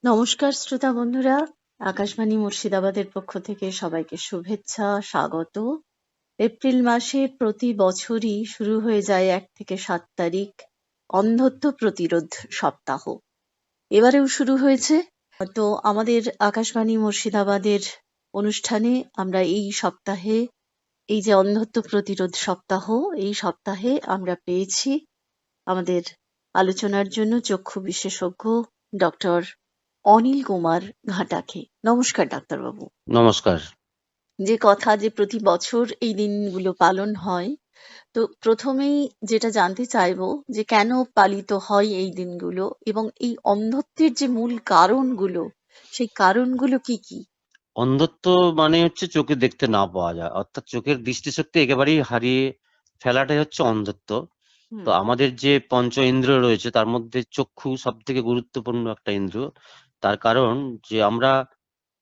নমস্কার শ্রোতা বন্ধুরা, আকাশবাণী মুর্শিদাবাদের পক্ষ থেকে সবাইকে শুভেচ্ছা, স্বাগত। এপ্রিল মাসে প্রতি বছরই শুরু হয়ে যায় 1 থেকে 7 তারিখ অন্ধত্ব প্রতিরোধ সপ্তাহ। এবারেও শুরু হয়েছে। তো আমাদের আকাশবাণী মুর্শিদাবাদের অনুষ্ঠানে আমরা এই সপ্তাহে, এই যে অন্ধত্ব প্রতিরোধ সপ্তাহ, এই সপ্তাহে আমরা পেয়েছি আমাদের আলোচনার জন্য চক্ষু বিশেষজ্ঞ ডক্টর অনিল কুমার ঘাটাকে। নমস্কার ডাক্তারবাবু। নমস্কার। যে প্রতি বছর এই দিনগুলো পালন হয়, তো প্রথমেই যেটা জানতে চাইবো যে কেন পালিত হয় এই দিনগুলো এবং এই অন্ধত্বের যে মূল কারণগুলো, সেই কারণগুলো কি কি? অন্ধত্ব মানে হচ্ছে চোখে দেখতে না পাওয়া যায়, অর্থাৎ চোখের দৃষ্টিশক্তি একেবারেই হারিয়ে ফেলাটাই হচ্ছে অন্ধত্ব। হুম তো আমাদের যে পঞ্চ ইন্দ্রিয় রয়েছে তার মধ্যে চক্ষু সব থেকে গুরুত্বপূর্ণ একটা ইন্দ্রিয়। তার কারণ যে আমরা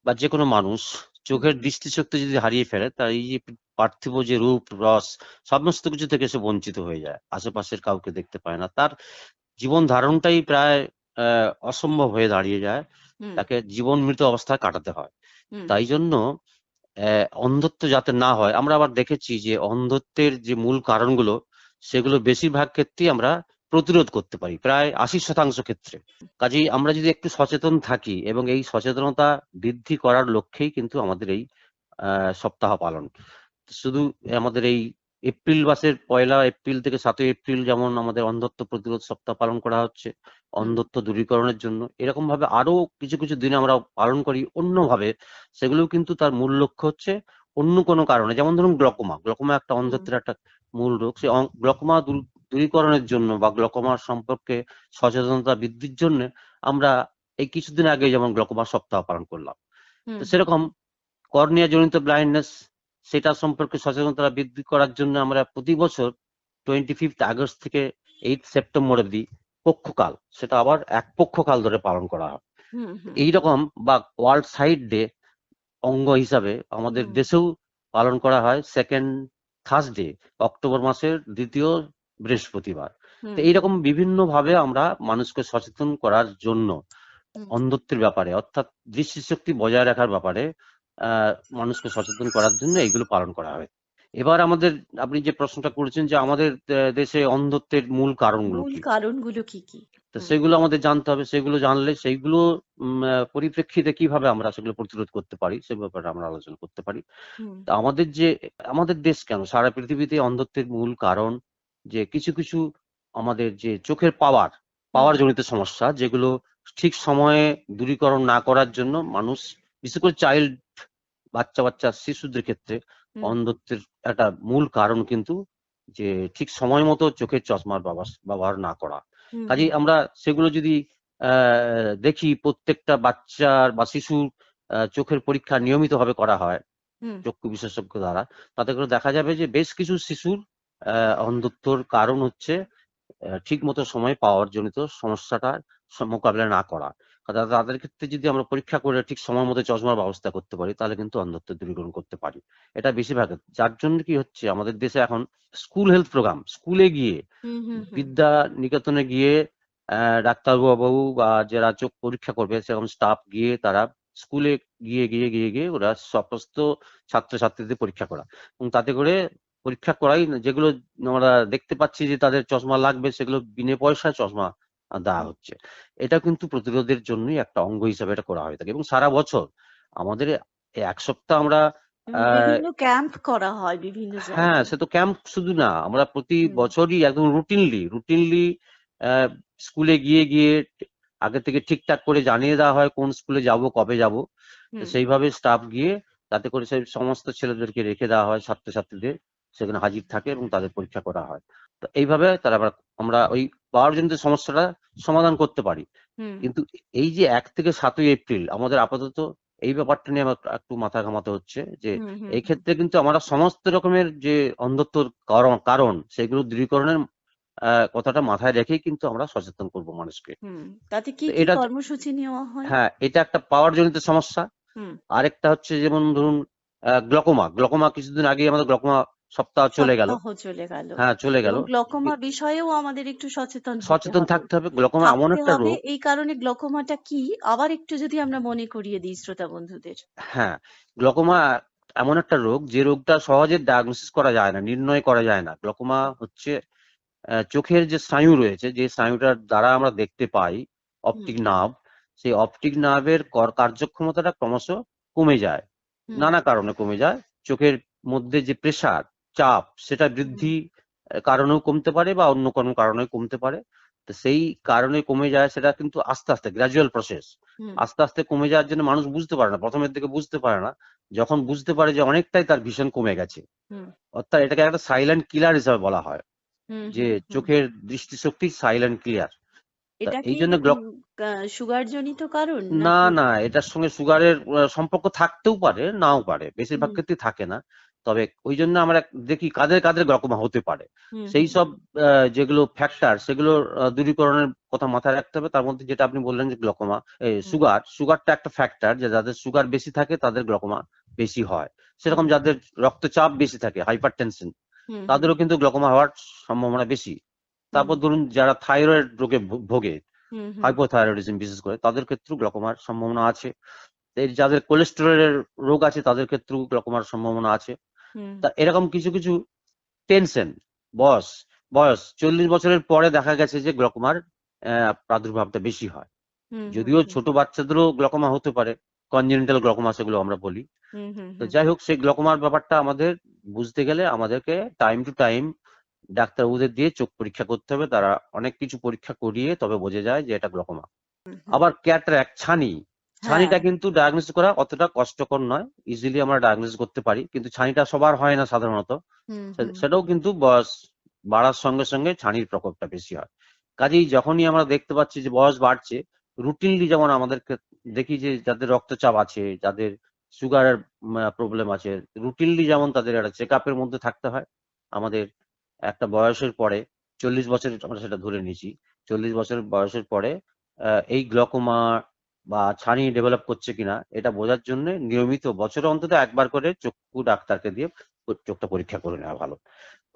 বা যে কোনো মানুষ হুম চোখের দৃষ্টিশক্তি যদি হারিয়ে ফেলে তার এই যে পার্থিব যে রূপ রস সমস্ত কিছু থেকে সে বঞ্চিত হয়ে যায়, আশেপাশের কাউকে দেখতে পায় না, তার জীবন ধারণটাই প্রায় অসম্ভব হয়ে দাঁড়িয়ে যায়, হুম তাকে জীবন মৃত অবস্থায় কাটাতে হয়। হুম তাই জন্য অন্ধত্ব যাতে না হয়, আমরা আবার দেখেছি যে অন্ধত্বের যে মূল কারণগুলো সেগুলো বেশিরভাগ ক্ষেত্রেই আমরা প্রতিরোধ করতে পারি, প্রায় 80% ক্ষেত্রে। কাজেই আমরা যদি একটু সচেতন থাকি এবং এই সচেতনতা বৃদ্ধি করার লক্ষ্যেই কিন্তু আমাদের এই সপ্তাহ পালন। শুধু আমাদের এই এপ্রিল মাসের 1 এপ্রিল থেকে 7 এপ্রিল যেমন আমাদের অন্ধত্ব প্রতিরোধ সপ্তাহ পালন করা হচ্ছে হুম অন্ধত্ব দূরীকরণের জন্য, এরকম ভাবে আরো কিছু কিছু দিন আমরা পালন করি অন্যভাবে। সেগুলোও কিন্তু তার মূল লক্ষ্য হচ্ছে অন্য কোনো কারণে, যেমন ধরুন গ্লকোমা। গ্লকোমা একটা হুম অন্ধত্বের একটা মূল রোগ। সেই গ্লকোমা দূরীকরণের জন্য বা গ্লকোমার সম্পর্কে সচেতনতা বৃদ্ধির জন্য আমরা এই কিছুদিন আগে যেমন গ্লকোমা সপ্তাহ পালন করলাম। হুম তো হুম সেরকম কর্নিয়া জনিত ব্লাইন্ডনেস, সেটা সম্পর্কে সচেতনতা বৃদ্ধি করার জন্য আমরা প্রতি বছর 25 আগস্ট থেকে 8 সেপ্টেম্বর অব্দি পক্ষকাল, সেটা আবার এক পক্ষকাল ধরে পালন করা হয়। হুম হুম এইরকম বা ওয়ার্ল্ড সাইড ডে অঙ্গ হিসাবে আমাদের হুম দেশেও পালন করা হয় সেকেন্ড থার্সডে, অক্টোবর মাসের দ্বিতীয় বৃহস্পতিবার। তো হুম হুম এইরকম বিভিন্ন ভাবে আমরা মানুষকে সচেতন করার জন্য হুম অন্ধত্বের ব্যাপারে, অর্থাৎ দৃষ্টিশক্তি বজায় রাখার ব্যাপারে মানুষকে সচেতন করার জন্য এইগুলো পালন করা হয়। এবার আমাদের, আপনি যে প্রশ্নটা করেছেন যে আমাদের দেশে অন্ধত্বের মূল কারণগুলো মূল কি, কারণগুলো কি কি? তো হুম সেগুলো আমাদের জানতে হবে। সেগুলো জানলে সেইগুলো পরিপ্রেক্ষিতে কিভাবে আমরা সেগুলো প্রতিরোধ করতে পারি সে ব্যাপারে আমরা আলোচনা করতে পারি। হুম তা আমাদের দেশ কেন, সারা পৃথিবীতে অন্ধত্বের মূল কারণ যে কিছু কিছু আমাদের যে চোখের পাওয়ার হুম পাওয়ার জনিত সমস্যা, যেগুলো ঠিক সময়ে দূরীকরণ না করার জন্য মানুষ, বিশেষ করে বাচ্চা বাচ্চা শিশুদের ক্ষেত্রে হুম অন্ধত্বের একটা মূল কারণ কিন্তু যে ঠিক সময় মতো চোখের চশমার ব্যবহার না করা। হুম কাজেই হুম আমরা সেগুলো যদি দেখি, প্রত্যেকটা বাচ্চার বা শিশুর চোখের পরীক্ষা নিয়মিতভাবে করা হয় হুম চক্ষু বিশেষজ্ঞ দ্বারা, তাতে করে দেখা যাবে যে বেশ কিছু শিশুর অন্ধত্বর কারণ হচ্ছে ঠিক মতো সময় পাওয়ার জনিত সমস্যাটা মোকাবিলা না করা। তাদের ক্ষেত্রে যদি আমরা পরীক্ষা করে ঠিক সময় মতো চশমার ব্যবস্থা করতে পারি তাহলে কিন্তু অন্ধত্ব দূরীকরণ করতে পারি। এটা বেশিরভাগ, যার জন্য কি হচ্ছে আমাদের দেশে এখন স্কুল হেলথ প্রোগ্রাম, স্কুলে গিয়ে হুম হুম হুম বিদ্যা নিকেতনে গিয়ে ডাক্তারবাবু বা যারা চোখ পরীক্ষা করবে সেরকম স্টাফ গিয়ে তারা স্কুলে গিয়ে ওরা সমস্ত ছাত্রছাত্রীদের পরীক্ষা করা, এবং তাতে করে পরীক্ষা করাই যেগুলো আমরা দেখতে পাচ্ছি যে তাদের চশমা লাগবে সেগুলো বিনে পয়সায় চশমা দেওয়া হুম। হচ্ছে। এটা কিন্তু প্রতিরোধের জন্যই একটা অঙ্গ হিসাবে এটা করা হয়ে থাকে, এবং সারা বছর আমাদের এই এক সপ্তাহ আমরা এবং আহ বিভিন্ন ক্যাম্প করা হয় বিভিন্ন হ্যাঁ, জায়গায়। সে তো ক্যাম্প শুধু না, আমরা প্রতি হুম বছরই একদম রুটিনলি স্কুলে গিয়ে আগে থেকে ঠিকঠাক করে জানিয়ে দেওয়া হয় কোন স্কুলে যাব কবে যাব। তো হুম সেইভাবে স্টাফ গিয়ে তাতে করে সেই সমস্ত ছেলেদেরকে রেখে দেওয়া হয়, ছাত্রছাত্রীদের সেখানে হাজির থাকে এবং তাদের পরীক্ষা করা হয়। তো এইভাবে তারা আমরা ওই পাওয়ারজনিত সমস্যাটা সমাধান করতে পারি। হুম কিন্তু এই যে 1 থেকে 7ই এপ্রিল আমাদের আপাতত এই ব্যাপারটা নিয়ে আমার একটু মাথা ঘামাতে হচ্ছে যে হুম হুম এই হুম ক্ষেত্রে কিন্তু আমরা সমস্ত রকমের যে অন্ধত্বর কারণ সেগুলো দূরীকরণের কথাটা মাথায় রেখেই কিন্তু আমরা সচেতন করব মানুষকে। হুম। তাতে কি তো কি এটা, কর্মসূচি নেওয়া হয়? হ্যাঁ, এটা একটা পাওয়ার জনিত সমস্যা। হুম আরেকটা হচ্ছে যেমন ধরুন গ্লকোমা কিছুদিন আগে আমাদের গ্লকোমা সপ্তাহ চলে গেল। সপ্তাহ চলে গেল। হ্যাঁ, চলে গেল। এবং গ্লকোমা বিষয়েও আমাদের একটু সচেতন হতে সচেতন হবে। থাকতে হবে। গ্লকোমা এমন একটা রোগ। এই কারণে গ্লকোমাটা কি আবার একটু যদি আমরা মনে করিয়ে দিই শ্রোতা বন্ধুদের। হ্যাঁ, গ্লকোমা এমন একটা রোগ যে রোগটা সহজে ডায়াগনোসিস করা যায় না, নির্ণয় করা যায় না। গ্লকোমা হচ্ছে চোখের যে স্নায়ু রয়েছে, যে স্নায়ুটার দ্বারা আমরা দেখতে পাই, হুম অপটিক নার্ভ, সেই অপটিক নার্ভের কার্যক্ষমতাটা ক্রমশ কমে যায়। হুম নানা কারণে কমে যায়। চোখের মধ্যে যে প্রেসার, চাপ, সেটা হুম বৃদ্ধি কারণেও কমতে পারে বা অন্য কোনো কারণে কমতে পারে। তো সেই কারণে কমে যায়, সেটা কিন্তু আস্তে আস্তে গ্র্যাজুয়াল প্রসেস। হুম আস্তে আস্তে কমে যাওয়ার জন্য মানুষ বুঝতে পারে না, প্রথমের দিকে বুঝতে পারে না। যখন বুঝতে পারে যে অনেকটাই তার ভিশন কমে গেছে, হুম অর্থাৎ এটাকে একটা সাইলেন্ট কিলার হিসাবে বলা হয়, হুম যে হুম হুম। চোখের দৃষ্টিশক্তি সাইলেন্ট ক্লিয়ার। তা এটা এই কি জন্য সুগার জনিত কারণ না, নাকি? না, এটার সঙ্গে সুগারের সম্পর্ক থাকতেও পারে, নাও পারে, বেশিরভাগ হুম ক্ষেত্রেই থাকে না। তবে ওই জন্য আমরা দেখি কাদের কাদের গ্লকোমা হতে পারে। হুম সেই হুম সব যেগুলো ফ্যাক্টর, সেগুলো দূরীকরণের কথা মাথায় রাখতে হবে। তার মধ্যে যেটা আপনি বললেন যে গ্লকোমা, হুম সুগারটা একটা ফ্যাক্টর, যে যাদের সুগার বেশি থাকে তাদের গ্লকোমা বেশি হয়। হুম সেরকম যাদের রক্তচাপ বেশি থাকে, হাইপার টেনশন, হুম হুম তাদেরও কিন্তু গ্লকোমা হওয়ার সম্ভাবনা বেশি। হুম তারপর ধরুন যারা থাইরয়েড রোগে ভোগে, হুম হুম হাইপোথাইরয়েডিজম বিশেষ করে, তাদের ক্ষেত্রেও গ্লকোমার সম্ভাবনা আছে। এই যাদের কোলেস্টেরলের রোগ আছে তাদের ক্ষেত্রেও গ্লকোমার সম্ভাবনা আছে। হুম তা এরকম কিছু কিছু টেনশন, বয়স বয়স 40 বছরের পরে দেখা গেছে যে গ্লকোমার প্রাদুর্ভাবটা বেশি হয়। হুম হুম যদিও হুম ছোট বাচ্চাদেরও গ্লকোমা হতে পারে, কনজেনিটাল গ্লকোমা সেগুলো আমরা বলি। হুম হুম তো হুম যাই হোক, সেই গ্লকোমার ব্যাপারটা আমাদের বুঝতে গেলে আমাদেরকে টাইম টু টাইম ডাক্তারবাবুদের দিয়ে চোখ পরীক্ষা করতে হবে। তারা অনেক কিছু পরীক্ষা করিয়ে তবে বোঝা যায় যে এটা গ্লকোমা। হুম হুম। আবার ক্যাটারাক্ট, হ্যাঁ। ছানিটা কিন্তু ডায়াগনোসিস করা অতটা কষ্টকর নয়, ইজিলি আমরা ডায়াগনোসিস করতে পারি, কিন্তু ছানিটা সবার হয় না সাধারণত। হুম হুম সেটাও কিন্তু বয়স বাড়ার সঙ্গে সঙ্গে ছানির প্রকোপটা বেশি হয়। কাজেই যখনই আমরা দেখতে পাচ্ছি যে বয়স বাড়ছে, রুটিনলি যেমন আমাদের দেখি যে যাদের রক্তচাপ আছে, যাদের সুগারের প্রবলেম আছে, রুটিনলি যেমন তাদের একটা চেক আপের মধ্যে থাকতে হয়। আমাদের একটা বয়সের পরে, 40 বছর আমরা সেটা ধরে নিয়েছি, 40 বছর বয়সের পরে এই গ্লকোমা বা ছানি ডেভেলপ করছে কিনা এটা বোঝার জন্য নিয়মিত বছরে অন্তত একবার করে চক্ষু ডাক্তারকে দিয়ে চোখটা পরীক্ষা করে নেওয়া ভালো।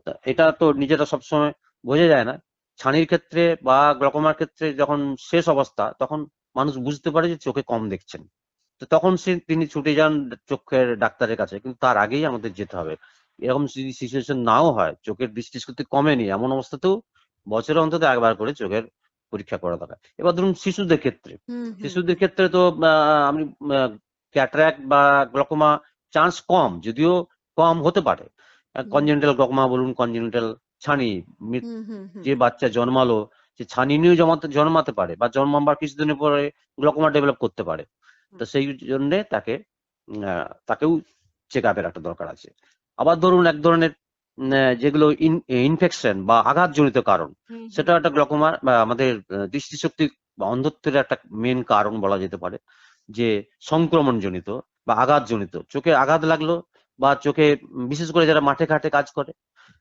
তা এটা তো নিজেরা সবসময় বোঝা যায় না। ছানির ক্ষেত্রে বা গ্লকোমার ক্ষেত্রে যখন শেষ অবস্থা, তখন মানুষ বুঝতে পারে যে চোখে কম দেখছেন। তো তখন তিনি ছুটে যান চোখের ডাক্তারের কাছে, কিন্তু তার আগেই আমাদের যেতে হবে। এরকম যদি সিচুয়েশন নাও হয়, চোখের দৃষ্টিশক্তি কমেনি, এমন অবস্থাতেও বছরে অন্তত একবার করে চোখের পরীক্ষা করা দরকার। এবার ধরুন শিশুদের ক্ষেত্রে, হুম হুম শিশুদের ক্ষেত্রে তো আমি ক্যাটারাক্ট বা গ্লকোমা চান্স কম, যদিও কম হতে পারে। হুম কনজেনিটাল গ্লকোমা বলুন, কনজেনিটাল ছানি, হুম হুম হুম যে বাচ্চা জন্মালো সে ছানি নিয়েও জন্মাতে পারে, বা জন্মাবার কিছুদিনের পরে গ্লকোমা ডেভেলপ করতে পারে। তো সেই জন্য তাকেও চেক আপের একটা দরকার আছে। আবার ধরুন এক ধরনের যেগুলো ইনফেকশন বা আঘাতজনিত কারণ, হুম হুম সেটা একটা গ্লকোমার বা আমাদের দৃষ্টিশক্তি বা অন্ধত্বের একটা মেন কারণ বলা যেতে পারে। যে সংক্রমণজনিত বা আঘাতজনিত, চোখে আঘাত লাগলো, বা চোখে বিশেষ করে যারা মাঠে ঘাটে কাজ করে,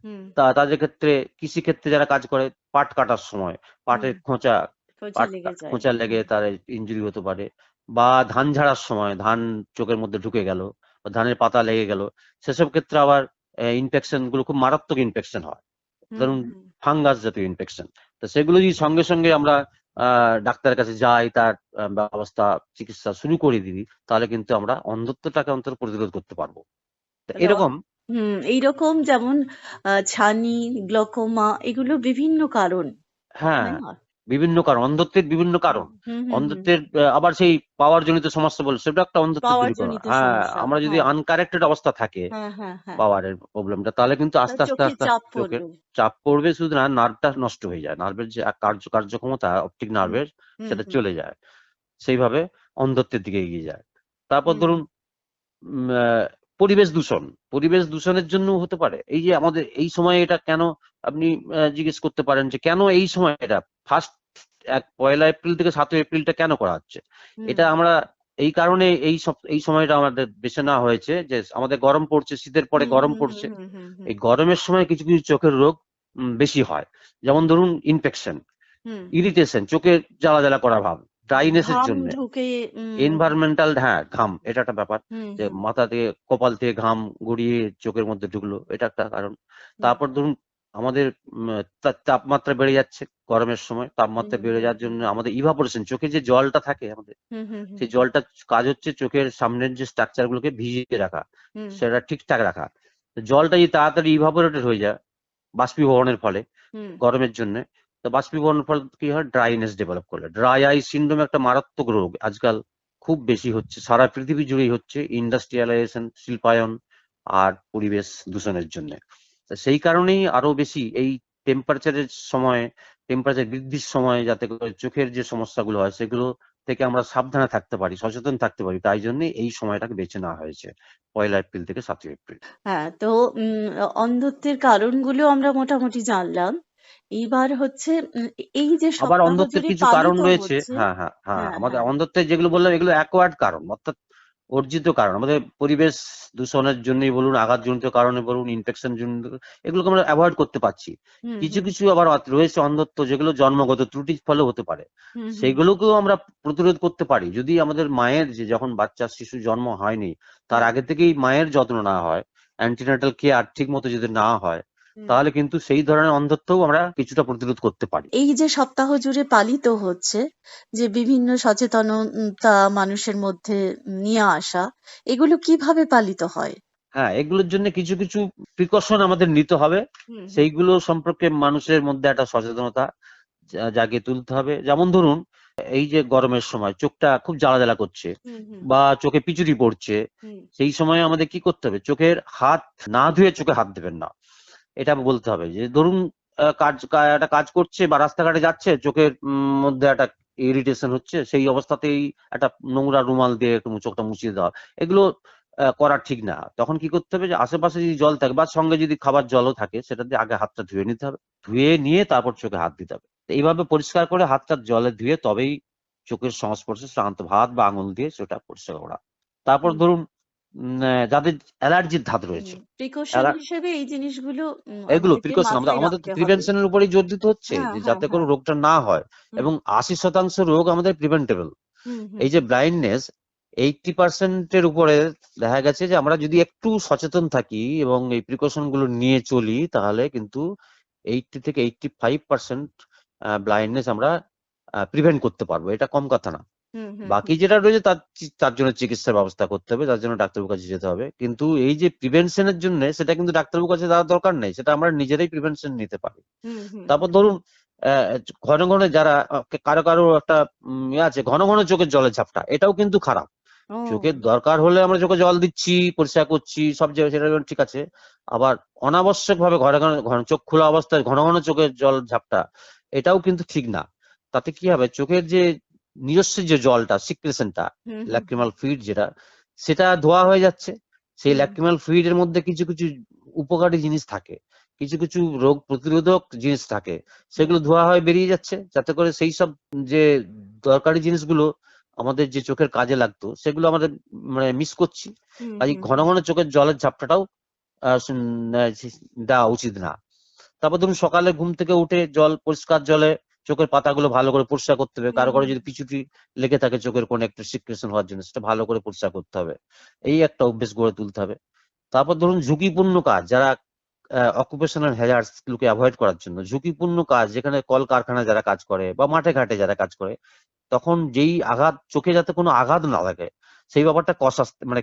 হুম তাদের ক্ষেত্রে, কৃষি ক্ষেত্রে যারা কাজ করে, পাট কাটার সময় হুম পাটের খোঁচা, খোঁচা লেগে যায়। খোঁচা লেগে তার ইনজুরি হতে পারে। বা ধান ঝাড়ার সময় ধান চোখের মধ্যে ঢুকে গেল, বা ধানের পাতা লেগে গেল, সেসব ক্ষেত্রে আবার ইনফেকশন গুলো খুব মারাত্মক ইনফেকশন হয়, হুম ধরুন হুম ফাঙ্গাস জাতীয় ইনফেকশন। তো সেগুলো যদি সঙ্গে সঙ্গে আমরা ডাক্তারের কাছে যাই, তার ব্যবস্থা চিকিৎসা শুরু করে দিই, তাহলে কিন্তু আমরা অন্ধত্বটাকে অন্তত প্রতিরোধ করতে পারবো। তো তাহলে এরকম। এইরকম যেমন ছানি, গ্লকোমা এগুলো বিভিন্ন কারণ, হ্যাঁ, তাই না? বিভিন্ন কারণ, অন্ধত্বের বিভিন্ন হুম কারণ। হুম হুম হুম। অন্ধত্বের আবার সেই পাওয়ার জনিত সমস্যা বলে, সেটা একটা অন্ধত্বের পাওয়ার দূরীকরণ। জনিত হ্যাঁ, সমস্যা, আমরা যদি হ্যাঁ আনকারেক্টেড অবস্থা থাকে হ্যাঁ হ্যাঁ হ্যাঁ। পাওয়ারের প্রবলেমটা, তাহলে কিন্তু তা আস্তে আস্তে চোখে আস্তে চাপ আস্তে চোখের পড়বে। চাপ পড়বে। শুধু না, নার্ভটা নষ্ট হয়ে যায়, নার্ভের যে কার্যক্ষমতা অপটিক হুম নার্ভের, হুম সেটা হুম চলে যায়। সেইভাবে অন্ধত্বের দিকে এগিয়ে যায়। তারপর হুম ধরুন উম, আহ, পরিবেশ দূষণ, পরিবেশ দূষণের জন্য হতে পারে। এই যে আমাদের এই সময় এটা কেন, আপনি জিজ্ঞেস করতে পারেন যে কেন এই সময় এটা ফার্স্ট 1 এপ্রিল থেকে 7 এপ্রিলটা কেন করা হচ্ছে। হুম এটা আমরা এই কারণে এই সময়টা আমাদের বেছে নেওয়া হয়েছে যে আমাদের গরম পড়ছে, শীতের পরে হুম গরম হুম হুম পড়ছে। হুম হুম হুম এই গরমের সময় কিছু কিছু চোখের রোগ বেশি হয়। যেমন ধরুন ইনফেকশন, হুম ইরিটেশন, চোখে জ্বালা জ্বালা করা ভাব, ড্রাইনেসের ঘাম জন্য। ঢুকে এনভায়রনমেন্টাল, হ্যাঁ, ঘাম এটা একটা ব্যাপার, হুম যে হুম মাথা দিয়ে কপাল থেকে ঘাম গড়িয়ে চোখের মধ্যে ঢুকলো, এটা একটা কারণ। হুম তারপর ধরুন আমাদের তাপমাত্রা বেড়ে যাচ্ছে, গরমের সময় হুম তাপমাত্রা বেড়ে যাওয়ার জন্য আমাদের ইভাপোরেশন, চোখে যে জলটা থাকে আমাদের, হুম হুম হুম সেই জলটা কাজ হচ্ছে চোখের সামনের যে স্ট্রাকচার গুলোকে ভিজিয়ে রাখা, হুম সেটা ঠিকঠাক রাখা। তো জলটা যদি তাড়াতাড়ি ইভাপোরেটেড হয়ে যায় বাষ্পীভবনের ফলে, হুম গরমের জন্য, তো বাষ্পীভবনের ফলে কি হয়, ড্রাইনেস ডেভেলপ করলে। ড্রাই আই সিন্ড্রোম একটা মারাত্মক রোগ, আজকাল খুব বেশি হচ্ছে, সারা পৃথিবী জুড়েই হচ্ছে, ইন্ডাস্ট্রিয়ালাইজেশন, শিল্পায়ন আর পরিবেশ দূষণের জন্য। সেই কারণেই আরো বেশি এই টেম্পারেচারের সময়, টেম্পারেচার বৃদ্ধির সময় যাতে করে চোখের যে সমস্যাগুলো হয় সেগুলো থেকে আমরা সাবধানে থাকতে পারি, সচেতন থাকতে পারি, তাই জন্য এই সময়টাকে বেছে নেওয়া হয়েছে 1 এপ্রিল থেকে 7 এপ্রিল। হ্যাঁ, তো অন্ধত্বের কারণগুলো আমরা মোটামুটি জানলাম। এইবার হচ্ছে এই যে আবার সপ্তাহ অন্ধত্বের জুড়ে কিছু কারণ পালিত রয়েছে, হচ্ছে। হ্যাঁ হ্যাঁ হ্যাঁ, হ্যাঁ আমাদের হ্যাঁ অন্ধত্বের যেগুলো বললাম এগুলো অ্যাকোয়ার্ড কারণ, অর্থাৎ অর্জিত কারণ, আমাদের পরিবেশ দূষণের জন্যই বলুন, আঘাতজনিত কারণে বলুন, ইনফেকশন জনিত, এগুলোকে আমরা অ্যাভয়েড করতে পারছি। হুম কিছু হুম কিছু আবার রয়েছে অন্ধত্ব যেগুলো জন্মগত ত্রুটির ফলে হতে পারে, হুম হুম সেগুলোকেও আমরা প্রতিরোধ করতে পারি যদি আমাদের মায়ের, যে যখন বাচ্চা শিশু জন্ম হয়নি তার হুম আগে থেকেই মায়ের যত্ন নেওয়া হয়, অ্যান্টিনাটাল কেয়ার ঠিক মতো যদি না হয়, হুম। তাহলে কিন্তু সেই ধরনের অন্ধত্বও আমরা কিছুটা প্রতিরোধ করতে পারি। এই যে সপ্তাহ জুড়ে পালিত হচ্ছে, যে বিভিন্ন সচেতনতা মানুষের মধ্যে নিয়ে আসা, এগুলো কিভাবে পালিত হয়? হ্যাঁ, এগুলোর জন্য কিছু কিছু প্রিকশন আমাদের নিতে হবে, হুম হুম সেইগুলো সম্পর্কে মানুষের মধ্যে একটা সচেতনতা জাগিয়ে তুলতে হবে। যেমন ধরুন, এই যে গরমের সময় চোখটা খুব জ্বালা জ্বালা করছে হুম হুম বা চোখে পিচুরি পড়ছে, হুম সেই সময় আমাদের কি করতে হবে, চোখের হাত না ধুয়ে চোখে হাত দেবেন না, এটা বলতে হবে। যে ধরুন একটা কাজ করছে বা রাস্তাঘাটে যাচ্ছে, চোখের মধ্যে একটা ইরিটেশন হচ্ছে, সেই অবস্থাতেই একটা নোংরা রুমাল দিয়ে একটু চোখটা মুছিয়ে দেওয়া, এগুলো করা ঠিক না। তখন কি করতে হবে, যে আশেপাশে যদি জল থাকে বা সঙ্গে যদি খাবার জলও থাকে, সেটা দিয়ে আগে হাতটা ধুয়ে নিতে হবে, ধুয়ে নিয়ে তারপর চোখে হাত দিতে হবে। তো এইভাবে পরিষ্কার করে হাতটা জলে ধুয়ে তবেই চোখের সংস্পর্শে শ্রান্ত হাত বা আঙুল দিয়ে সেটা পরিষ্কার করা। তারপর হুম ধরুন যাদের অ্যালার্জির ধাত রয়েছে, প্রিকশন হিসেবে এই জিনিসগুলো এগুলো আমাদেরকে প্রিকশন, মাথায় আমাদের তো রাখতে হবে। প্রিভেনশনের উপরেই জোর দিতে হচ্ছে, হ্যাঁ যে হ্যাঁ যাতে করে হ্যাঁ রোগটা না হয়। হুম এবং 80% রোগ আমাদের প্রিভেন্টেবল। হুম হুম এই যে ব্লাইন্ডনেস, 80% উপরে দেখা গেছে যে আমরা যদি একটু সচেতন থাকি এবং এই প্রিকশন গুলো নিয়ে চলি, তাহলে কিন্তু 80 থেকে 85% ব্লাইন্ডনেস আমরা প্রিভেন্ট করতে পারবো, এটা কম কথা না। হুম হুম বাকি হুম যেটা রয়েছে তার জন্য চিকিৎসার ব্যবস্থা করতে হবে, তার জন্য ডাক্তারবাবুর কাছে যেতে হবে। কিন্তু এই যে প্রিভেনশনের জন্য, সেটা কিন্তু ডাক্তারবাবুর কাছে যাওয়ার দরকার নেই, সেটা আমরা নিজেরাই প্রিভেনশন নিতে পারি। হুম হুম তারপর ধরুন আহ, ঘন ঘন যারা কারো কারো একটা ইয়ে আছে, ঘন ঘন চোখের জলের ঝাপটা, এটাও কিন্তু খারাপ। চোখের ও দরকার হলে আমরা চোখে জল দিচ্ছি, পরিষ্কার করছি, সব জায়গায়, সেটা ঠিক আছে। আবার অনাবশ্যক ভাবে ঘন ঘন ঘন চোখ খোলা অবস্থায় ঘন ঘন চোখের জল ঝাপটা, এটাও কিন্তু ঠিক না। তাতে কি হবে, চোখের যে নিজস্ব যে জলটা, সিক্রেশনটা, হুম হুম ল্যাক্রিমাল ফ্লুইড যেটা, সেটা ধোয়া হয়ে যাচ্ছে। সেই হুম ল্যাক্রিমাল ফ্লুইডের মধ্যে কিছু কিছু উপকারী জিনিস থাকে, কিছু কিছু রোগ প্রতিরোধক জিনিস থাকে, হুম সেগুলো ধোয়া হয়ে বেরিয়ে যাচ্ছে, যাতে করে সেই সব যে দরকারি জিনিসগুলো আমাদের যে চোখের কাজে লাগতো, সেগুলো আমাদের মানে মিস করছি। হুম কাজে হুম ঘন ঘন চোখের জলের ঝাপটাটাও দেওয়া উচিত না। তারপর ধরুন সকালে ঘুম থেকে উঠে পরিষ্কার জলে চোখের পাতাগুলো ভালো করে পরিষ্কার করতে হবে। হুম কারো কারো হুম যদি পিছুটি লেগে থাকে চোখের কোন একটা সিক্রেশন হওয়ার জন্য, সেটা ভালো করে পরিষ্কার করতে হবে। এই একটা অভ্যেস গড়ে তুলতে হবে। তারপর ধরুন ঝুঁকিপূর্ণ কাজ, যারা অকুপেশনাল হ্যাজার্ডস গুলোকে অ্যাভয়েড করার জন্য, ঝুঁকিপূর্ণ কাজ যেখানে কলকারখানায় যারা কাজ করে বা মাঠে ঘাটে যারা কাজ করে, তখন যেই আঘাত, চোখে যাতে কোনো আঘাত না লাগে, সেই ব্যাপারটা মানে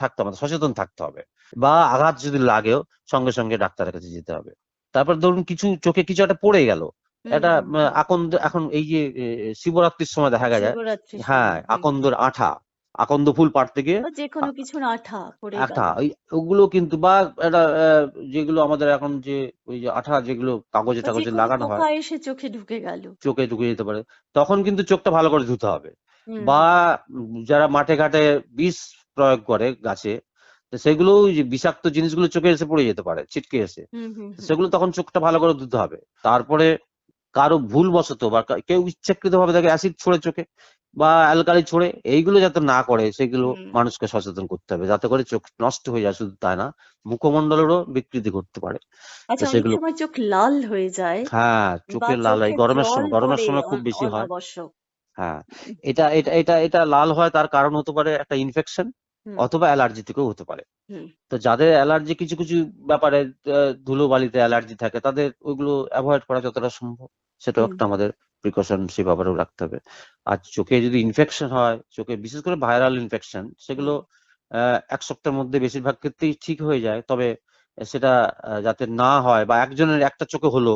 থাকতে হবে, সচেতন থাকতে হবে। বা আঘাত যদি লাগেও সঙ্গে সঙ্গে ডাক্তারের কাছে যেতে হবে। তারপর ধরুন চোখে কিছু একটা পড়ে গেল, হুম একটা হুম হুম আকন্দ, এখন এই যে শিবরাত্রির সময় দেখা যায়, শিবরাত্রির হ্যাঁ, সময় আকন্দর আঠা, আকন্দ ফুল পাড়তে গিয়ে বা যে কোনো কিছুর আঠা পড়ে আঠা, গেল। ওগুলো কিন্তু, বা একটা যেগুলো আমাদের এখন যে ওই যে আঠা যেগুলো কাগজে বা যে টাগজে কোনো লাগানো হয়, পোকা এসে চোখে ঢুকে গেল। চোখে ঢুকে যেতে পারে, তখন কিন্তু চোখটা ভালো করে ধুতে হবে। হুম বা হুম যারা মাঠে ঘাটে বিষ প্রয়োগ করে গাছে, তো সেগুলো ওই যে বিষাক্ত জিনিসগুলো চোখে এসে পড়ে যেতে পারে, ছিটকে এসে, হুম হুম হুম সেগুলো তখন চোখটা ভালো করে ধুতে হবে। তারপরে কারো ভুলবশত বা কেউ ইচ্ছাকৃত ভাবে দেখে অ্যাসিড ছোড়ে চোখে বা অ্যালকালি ছোড়ে, এইগুলো যাতে না করে সেগুলো হুম। মানুষকে সচেতন করতে হবে, যাতে করে চোখ নষ্ট হয়ে যায়, শুধু তাই না, মুখমণ্ডলেরও বিকৃতি ঘটতে পারে। তো আচ্ছা, অনেক সেগুলো, সময় চোখ লাল হয়ে যায় হ্যাঁ, বা চোখের লাল, এই চোখে গরমের জল সময়, গরমের পড়ে সময় খুব বেশি হয়। অনাবশ্যক। হ্যাঁ, এটা এটা এটা এটা লাল হয়, তার কারণ হতে পারে একটা ইনফেকশন হুম অথবা অ্যালার্জি থেকেও হতে পারে। হুম তো যাদের অ্যালার্জি কিছু কিছু ব্যাপারে, ধুলো বালিতে অ্যালার্জি থাকে, তাদের ওইগুলো অ্যাভয়েড করা যতটা সম্ভব, সেটাও হুম একটা আমাদের প্রিকশন সে ব্যাপারেও রাখতে হবে। আর চোখে যদি ইনফেকশন হয়, চোখে বিশেষ করে ভাইরাল ইনফেকশন, সেগুলো হুম 1 সপ্তাহের মধ্যে বেশিরভাগ ক্ষেত্রেই ঠিক হয়ে যায়। তবে সেটা যাতে না হয়, বা একজনের একটা চোখে হলো,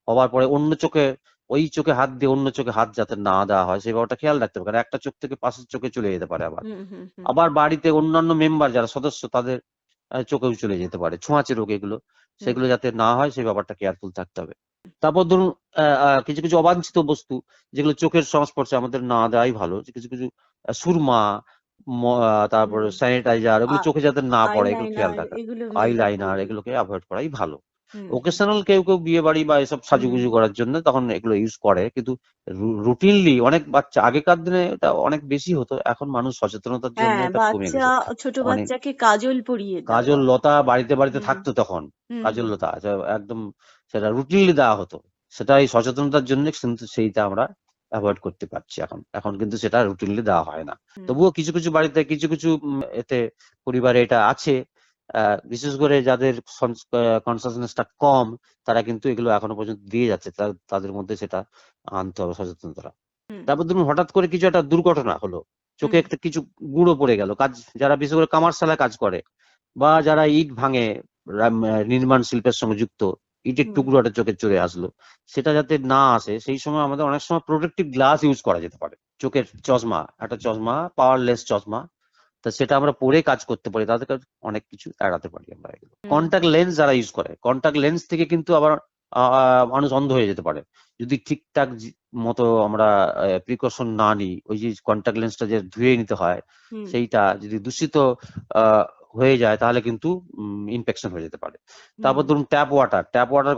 হওয়ার পরে অন্য চোখে, ওই চোখে হাত দিয়ে অন্য চোখে হাত যাতে না দেওয়া হয়, সেই ব্যাপারটা খেয়াল রাখতে হবে। কারণ একটা চোখ থেকে পাশের চোখে চলে যেতে পারে আবার। হুম হুম হুম আবার বাড়িতে অন্যান্য মেম্বার যারা সদস্য, তাদের চোখেও চলে যেতে পারে, ছোঁয়াচে রোগ এগুলো। হুম সেগুলো যাতে না হয় সেই ব্যাপারটা কেয়ারফুল থাকতে হবে। তারপর ধরুন কিছু কিছু অবাঞ্ছিত বস্তু যেগুলো চোখের সংস্পর্শে আমাদের না দেওয়াই ভালো, যে কিছু কিছু সুরমা, তারপরে হুম স্যানিটাইজার, ওগুলো চোখে যাতে না পড়ে, এগুলো খেয়াল আইলাইনার রাখা। এগুলো আই মেনটেন লাইনার করবেন। এগুলোকে অ্যাভয়েড করাই ভালো। হুম হুম ওকেশনাল কেউ কেউ বিয়ে বাড়ি বা এসব হুম সাজুগুজু হুম করার জন্য তখন এগুলো ইউজ করে, কিন্তু রুটিনলি অনেক বাচ্চা, আগেকার দিনে এটা অনেক বেশি হতো, এখন মানুষ সচেতনতার জন্য হ্যাঁ, এটা কমে বাচ্চা, গেছে ছোট অনেক। বাচ্চাকে কাজল পরিয়ে কাজল দেওয়া। লতা বাড়িতে বাড়িতে হুম থাকতো তখন, হুম কাজল হুম লতা একদম সেটা রুটিনলি দেওয়া হতো। সেটা এই সচেতনতার জন্য কিন্তু সেইটা আমরা অ্যাভয়েড করতে পারছি এখন। এখন কিন্তু সেটা রুটিনলি দেওয়া হয় না। হুম তবুও কিছু কিছু বাড়িতে কিছু কিছু এতে পরিবারে এটা আছে। বিশেষ করে যাদের কনসাসনেসটা কম, তারা কিন্তু এগুলো এখনো পর্যন্ত দিয়ে যাচ্ছে। তাদের মধ্যে সেটা আনতে হবে সচেতনতা। হুম তারপর ধরুন হঠাৎ করে কিছু একটা দুর্ঘটনা হলো, চোখে হুম একটা কিছু গুঁড়ো পড়ে গেল, যারা বিশেষ করে কামারশালায় কাজ করে, বা যারা ইট ভাঙে, নির্মাণ শিল্পের সঙ্গে যুক্ত, ইটের হুম টুকরোটা চোখে চলে আসলো, সেটা যাতে না আসে সেই সময় আমাদের অনেক সময় প্রোটেক্টিভ গ্লাস ইউজ করা যেতে পারে। চোখের চশমা, একটা চশমা, পাওয়ারলেস চশমা, তা সেটা আমরা পরে কাজ করতে পারি, তাদের কাছে অনেক কিছু এড়াতে পারি আমরা। এগুলো হুম কন্টাক্ট লেন্স যারা ইউজ করে, কন্টাক্ট লেন্স থেকে কিন্তু আবার মানুষ অন্ধ হয়ে যেতে পারে যদি ঠিকঠাক মতো আমরা প্রিকশন না নিই। ওই যে কন্টাক্ট লেন্সটা যে ধুয়ে নিতে হয়, হুম সেইটা যদি দূষিত হয়ে যায়, তাহলে কিন্তু ইনফেকশন হয়ে যেতে পারে। হুম তারপর ধরুন ট্যাপ ওয়াটার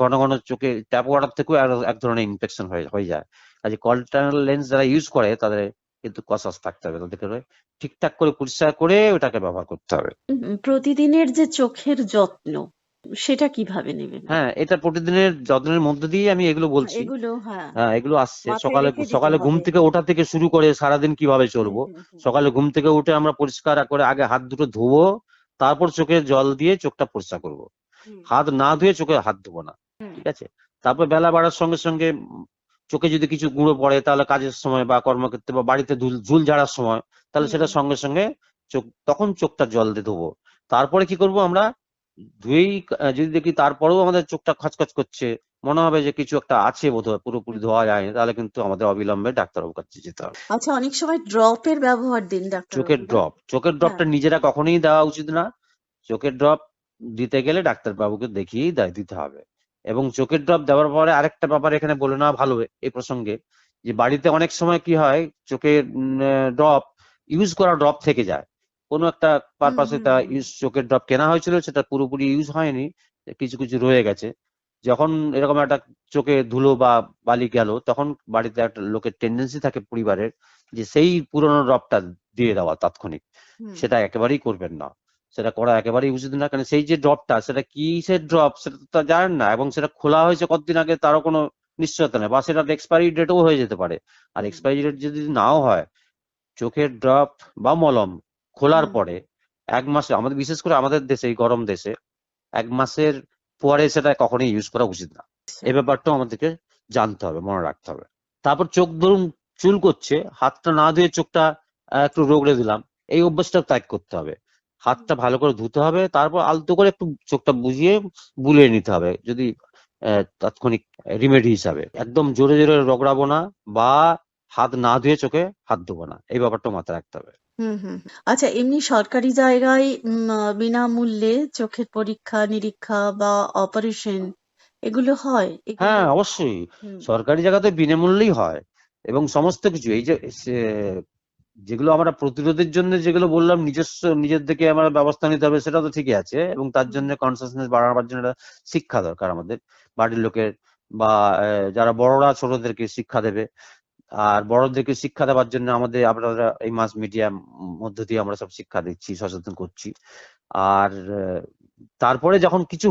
ঘন ঘন চোখে, ট্যাপ ওয়াটার থেকেও এক ধরনের ইনফেকশন হয়ে যায়। কাজে কন্টাক্ট লেন্স যারা ইউজ করে তাদের কিন্তু কসাস থাকতে হবে, তাদেরকে ঠিকঠাক করে পরিষ্কার করে ওটাকে ব্যবহার করতে হবে। প্রতিদিনের যে চোখের যত্ন সেটা কিভাবে নেবেন? হ্যাঁ, এটা প্রতিদিনের যত্নের মধ্যে দিয়ে আমি এগুলো বলছি। এগুলো হ্যাঁ হ্যাঁ, এগুলো আসছে। মাথায় সকালে রেখে দিতে সকালে ঘুম হবে। থেকে ওঠা থেকে শুরু করে সারাদিন কিভাবে হুম চলবো। হুম হুম সকালে ঘুম থেকে উঠে আমরা পরিষ্কার করে আগে হাত দুটো ধোবো, তারপর চোখে জল দিয়ে চোখটা পরিষ্কার করব। হুম হাত না ধুয়ে চোখে হাত ধোবো না। হুম ঠিক আছে? তারপর বেলা বাড়ার সঙ্গে সঙ্গে চোখে যদি কিছু গুঁড়ো পড়ে, তাহলে কাজের সময় বা কর্মক্ষেত্রে বা বাড়িতে ঝুল ঝাড়ার সময়, তাহলে হুম সেটা সঙ্গে সঙ্গে তখন চোখটা জল দিয়ে ধোবো। তারপরে কি করব আমরা, ধুয়েই যদি দেখি তারপরেও আমাদের চোখটা খচখচ করছে, মনে হবে যে কিছু একটা আছে বোধহয়, পুরোপুরি হুম। ধোয়া যায়নি, তাহলে কিন্তু আমাদের অবিলম্বে ডাক্তারবাবুর কাছে যেতে হবে। আচ্ছা, অনেক সময় ড্রপের ব্যবহার দিন ডাক্তারবাবু, না? চোখের হ্যাঁ। ড্রপটা নিজেরা কখনোই দেওয়া উচিত না। চোখের ড্রপ দিতে গেলে ডাক্তারবাবুকে দেখিয়েই দিতে হবে। এবং চোখের ড্রপ দেওয়ার পরে আরেকটা ব্যাপার এখানে বলে নেওয়া ভালো এই প্রসঙ্গে, যে বাড়িতে অনেক সময় কি হয়, চোখের ড্রপ ইউজ করা ড্রপ থেকে যায়। কোনো একটা হুম পারপাসে হুম তা হুম চোখের ড্রপ কেনা হয়েছিল, সেটা পুরোপুরি ইউজ হয়নি, কিছু কিছু রয়ে গেছে। যখন এরকম একটা চোখে ধুলো বা বালি গেল, তখন বাড়িতে একটা লোকের টেন্ডেন্সি থাকে পরিবারের, যে সেই পুরোনো ড্রপটা দিয়ে দেওয়া তাৎক্ষণিক। হুম সেটা একেবারেই করবেন না। সেটা করা একেবারেই উচিত না, কারণ সেই যে ড্রপটা, সেটা কিসের ড্রপ সেটা তো তা জানেন না, এবং সেটা খোলা হয়েছে কতদিন আগে তারও কোনো নিশ্চয়তা নেই, বা সেটা এক্সপায়ারি ডেটও হয়ে যেতে পারে। আর হুম এক্সপায়ারি ডেট যদি নাও হয়, চোখের ড্রপ বা মলম খোলার হুম পরে 1 মাসে, আমাদের বিশেষ করে আমাদের দেশে, এই গরম দেশে 1 মাসের পরে সেটা কখনোই ইউজ করা উচিত না। আচ্ছা। এই ব্যাপারটাও আমাদেরকে জানতে হবে, মনে রাখতে হবে। তারপর চোখ ধরুন চুল করছে, হাতটা না ধুয়ে চোখটা একটু রগড়ে দিলাম, এই অভ্যাসটা ত্যাগ করতে হবে। হাতটা ভালো করে ধুতে হবে, তারপর আলতো করে একটু চোখটা বুজিয়ে বুলিয়ে নিতে হবে, যদি তাৎক্ষণিক রেমেডি হিসাবে। একদম জোরে জোরে রগড়াবো না, বা হাত না ধুয়ে চোখে হাত ধোবো না, এই ব্যাপারটা মাথায় রাখতে হবে। হুম হুম হুম। আচ্ছা, এমনি সরকারি জায়গায় বিনামূল্যে চোখের পরীক্ষা নিরীক্ষা বা অপারেশন এগুলো হয় এগুলো? হ্যাঁ, অবশ্যই। হুম সরকারি জায়গাতে বিনামূল্যেই হয়, এবং সমস্ত কিছু এই যে যেগুলো আমরা প্রতিরোধের জন্য যেগুলো বললাম, নিজের থেকে আমরা ব্যবস্থা নিতে হবে, সেটা তো ঠিকই আছে, এবং তার হুম জন্য কনসাসনেস বাড়াবার জন্য একটা শিক্ষা দরকার আমাদের বাড়ির লোকের, বা যারা বড়রা ছোটদেরকে শিক্ষা দেবে। আর বড়দেরকে শিক্ষা দেওয়ার জন্য আপনারা এই মাস মিডিয়া মধ্য দিয়ে আমরা সব শিক্ষা দিচ্ছি, সচেতন করছি। আর তারপরে যখন কিছু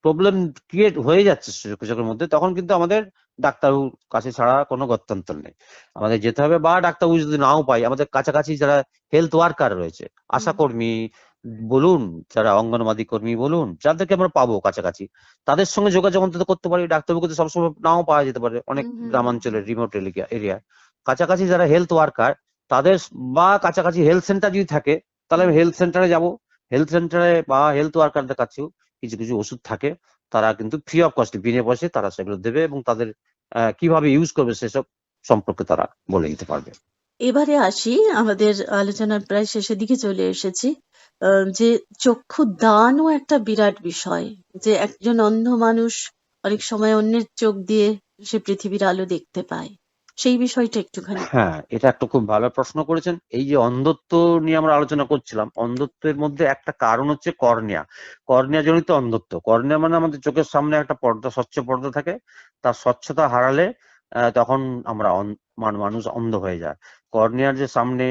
প্রবলেম ক্রিয়েট হয়ে যাচ্ছে চোখের মধ্যে, তখন কিন্তু আমাদের ডাক্তারবাবুর কাছে ছাড়া কোনো গত্যন্তর নেই, আমাদের যেতে হবে। বা ডাক্তারবাবু যদি নাও পাই, আমাদের কাছাকাছি যারা হেলথ ওয়ার্কার রয়েছে, আশাকর্মী বলুন, যারা অঙ্গনবাদী কর্মী বলুন, যাদেরকে আমরা পাবো কাছাকাছি, তাদের সঙ্গে যোগাযোগ অন্তত করতে পারি। ডাক্তারবাবুকে তো সবসময় নাও পাওয়া যেতে পারে, অনেক গ্রামাঞ্চলের রিমোট এরিয়া। কাছাকাছি যারা হেলথ ওয়ার্কার তাদের, বা কাছাকাছি হেলথ সেন্টার যদি থাকে, তাহলে আমি হেলথ সেন্টারে যাব। হেলথ সেন্টারে বা হেলথ ওয়ার্কারদের কাছেও কিছু কিছু ওষুধ থাকে, তারা কিন্তু ফ্রি অফ কস্টে, বিনে পয়সায় তারা সেগুলো দেবে, এবং তাদের কিভাবে ইউজ করবে সেসব সম্পর্কে তারা বলে দিতে পারবে। এবারে আসি, আমাদের আলোচনার প্রায় শেষের দিকে চলে এসেছি। যে চক্ষু দানও একটা বিরাট বিষয়, যে একজন অন্ধ মানুষ অনেক সময় অন্যের চোখ দিয়ে সে পৃথিবীর আলো দেখতে পায়, সেই বিষয়টা একটুখানি। হ্যাঁ, এটা একটা খুব ভালো প্রশ্ন করেছেন। এই যে অন্ধত্ব নিয়ে আমরা আলোচনা করছিলাম, অন্ধত্বের মধ্যে একটা কারণ হচ্ছে কর্নিয়া। কর্নিয়া জনিত অন্ধত্ব। কর্নিয়া মানে আমাদের চোখের সামনে একটা পর্দা, স্বচ্ছ পর্দা থাকে, তার স্বচ্ছতা হারালে তখন আমরা মানুষ অন্ধ হয়ে যায়। কর্নিয়ার যে সামনে,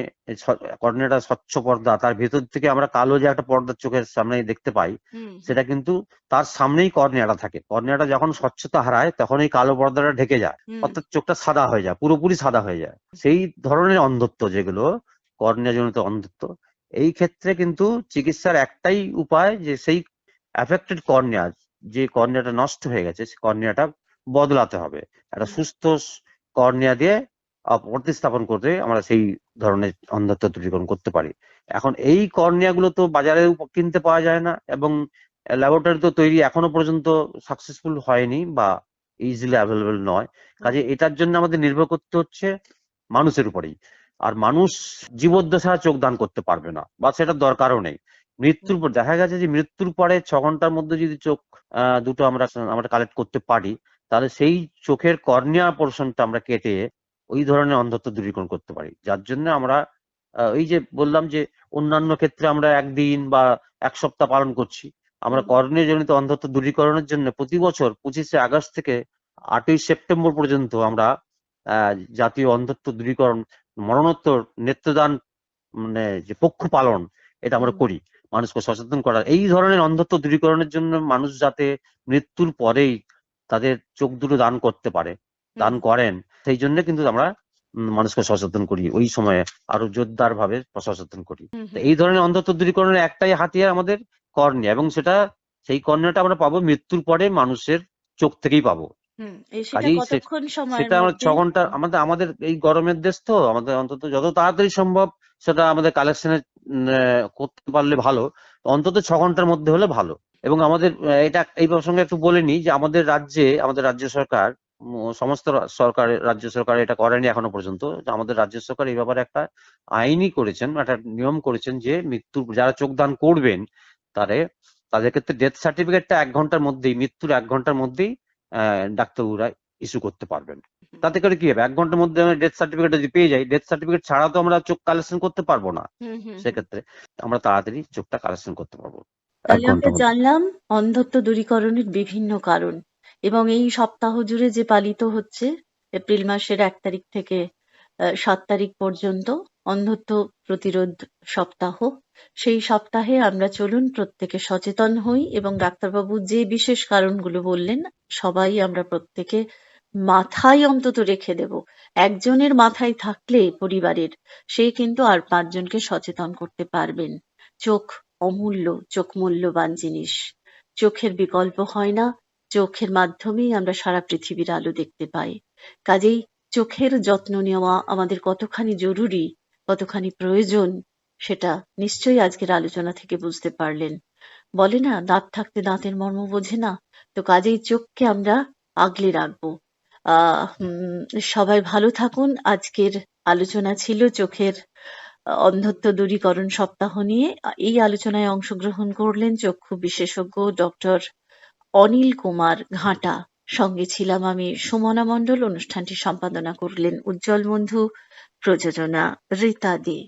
কর্নিয়াটা স্বচ্ছ পর্দা, তার ভেতর থেকে আমরা কালো যে একটা পর্দা চোখের সামনে দেখতে পাই, সেটা কিন্তু তার সামনেই কর্নিয়াটা থাকে। কর্নিয়াটা যখন স্বচ্ছতা হারায় তখন এই কালো পর্দাটা ঢেকে যায়, অর্থাৎ চোখটা সাদা হয়ে যায়, পুরোপুরি সাদা হয়ে যায়। সেই ধরনের অন্ধত্ব যেগুলো কর্নিয়া জনিত অন্ধত্ব, এই ক্ষেত্রে কিন্তু চিকিৎসার একটাই উপায়, যে সেই অ্যাফেক্টেড কর্নিয়া, যে কর্নিয়াটা নষ্ট হয়ে গেছে, সেই কর্নিয়াটা বদলাতে হবে। একটা সুস্থ কর্নিয়া দিয়ে প্রতিস্থাপন করতে আমরা সেই ধরনের অন্ধত্ব দূরীকরণ করতে পারি। এখন এই কর্নিয়া গুলো তো বাজারে কিনতে পাওয়া যায় না, এবং ল্যাবরেটরি তো তৈরি এখনো পর্যন্ত সাকসেসফুল হয়নি বা ইজিলি অ্যাভেলেবল নয়। কাজে এটার জন্য আমাদের নির্ভর করতে হচ্ছে মানুষের উপরেই। আর মানুষ জীবদ্দশা চোখ দান করতে পারবে না, বা সেটার দরকারও নেই। মৃত্যুর পর দেখা গেছে যে মৃত্যুর পরে 6 ঘন্টার মধ্যে যদি চোখ দুটো আমরা কালেক্ট করতে পারি, তাহলে সেই চোখের কর্নিয়া পোর্শনটা আমরা কেটে ওই ধরনের অন্ধত্ব দূরীকরণ করতে পারি। যার জন্য আমরা এই যে বললাম যে অন্যান্য ক্ষেত্রে আমরা একদিন বা এক সপ্তাহ পালন করছি, আমরা কর্নিয়া জনিত অন্ধত্ব দূরীকরণের জন্য প্রতি বছর 25শে আগস্ট থেকে 8ই সেপ্টেম্বর পর্যন্ত আমরা জাতীয় অন্ধত্ব দূরীকরণ, মরণোত্তর নেত্রদান, মানে যে পক্ষ পালন, এটা আমরা করি মানুষকে সচেতন করার। এই ধরনের অন্ধত্ব দূরীকরণের জন্য মানুষ যাতে মৃত্যুর পরেই তাদের চোখ দুটো দান করতে পারে, দান করেন, সেই জন্য কিন্তু আমরা মানুষকে সচেতন করি, ওই সময়ে আরো জোরদার ভাবে সচেতন করি। তো এই ধরনের অন্ধত্ব দূরীকরণের একটাই হাতিয়ার আমাদের কর্নিয়া, এবং সেই কর্নিয়াটা আমরা পাবো মৃত্যুর পরে মানুষের চোখ থেকেই পাবো। সেটা কাজেই কতক্ষণ সময়ের সেটা আমরা মধ্যে? 6 ঘন্টা, আমাদের এই গরমের দেশ তো, আমাদের অন্তত যত তাড়াতাড়ি সম্ভব সেটা আমাদের কালেকশনে করতে পারলে ভালো। অন্তত 6 ঘন্টার মধ্যে হলে ভালো। এবং আমাদের এটা এই প্রসঙ্গে একটু বলে নিই যে আমাদের রাজ্য সরকার, সমস্ত রাজ্য সরকার এটা করেনি এখনো পর্যন্ত। আমাদের রাজ্য সরকার এই ব্যাপারে একটা আইনই করেছেন, একটা নিয়ম করেছেন, যে যারা চোখ দান করবেন তাদের ক্ষেত্রে ডেথ সার্টিফিকেটটা 1 ঘন্টার মধ্যেই, মৃত্যুর 1 ঘন্টার মধ্যেই ডাক্তারবাবুরা ইস্যু করতে পারবেন। তাতে করে কি হবে, 1 ঘন্টার মধ্যে আমরা ডেথ সার্টিফিকেট যদি পেয়ে যাই, ডেথ সার্টিফিকেট ছাড়া তো আমরা চোখ কালেকশন করতে পারবো না। সেক্ষেত্রে আমরা তাড়াতাড়ি চোখটা কালেকশন করতে পারবো এক তাহলে আমরা ঘন্টার মধ্যে। জানলাম অন্ধত্ব দূরীকরণের বিভিন্ন কারণ, এবং এই সপ্তাহ জুড়ে যে পালিত হচ্ছে এপ্রিল মাসের 1 তারিখ থেকে 7 তারিখ পর্যন্ত অন্ধত্ব প্রতিরোধ সপ্তাহ, সেই সপ্তাহে আমরা চলুন প্রত্যেকে সচেতন হই, এবং ডাক্তারবাবু যে বিশেষ কারণগুলো বললেন সবাই আমরা প্রত্যেকে মাথায় অন্তত রেখে দেব। একজনের মাথায় থাকলে পরিবারের, সে কিন্তু আর 5 জনকে সচেতন করতে পারবেন। চোখ অমূল্য, চোখ মূল্যবান জিনিস। চোখের বিকল্প হয় না, চোখের মাধ্যমেই আমরা সারা পৃথিবীর আলো দেখতে পাই। কাজেই চোখের যত্ন নেওয়া আমাদের কতখানি জরুরি, কতখানি প্রয়োজন, সেটা নিশ্চয়ই আজকের আলোচনা থেকে বুঝতে পারলেন। বলে না, দাঁত থাকতে দাঁতের মর্ম বোঝে না, তো কাজেই চোখকে আমরা আগলে রাখবো। সবাই ভালো থাকুন। আজকের আলোচনা ছিল চোখের অন্ধত্ব দূরীকরণ সপ্তাহ নিয়ে। এই আলোচনায় অংশগ্রহণ করলেন চক্ষু বিশেষজ্ঞ ডক্টর অনিল কুমার ঘাটা। সঙ্গে ছিলাম আমি, সুমনা মণ্ডল। অনুষ্ঠানটি সম্পাদনা করলেন উজ্জ্বল বন্ধু, প্রযোজনা রীতা দে।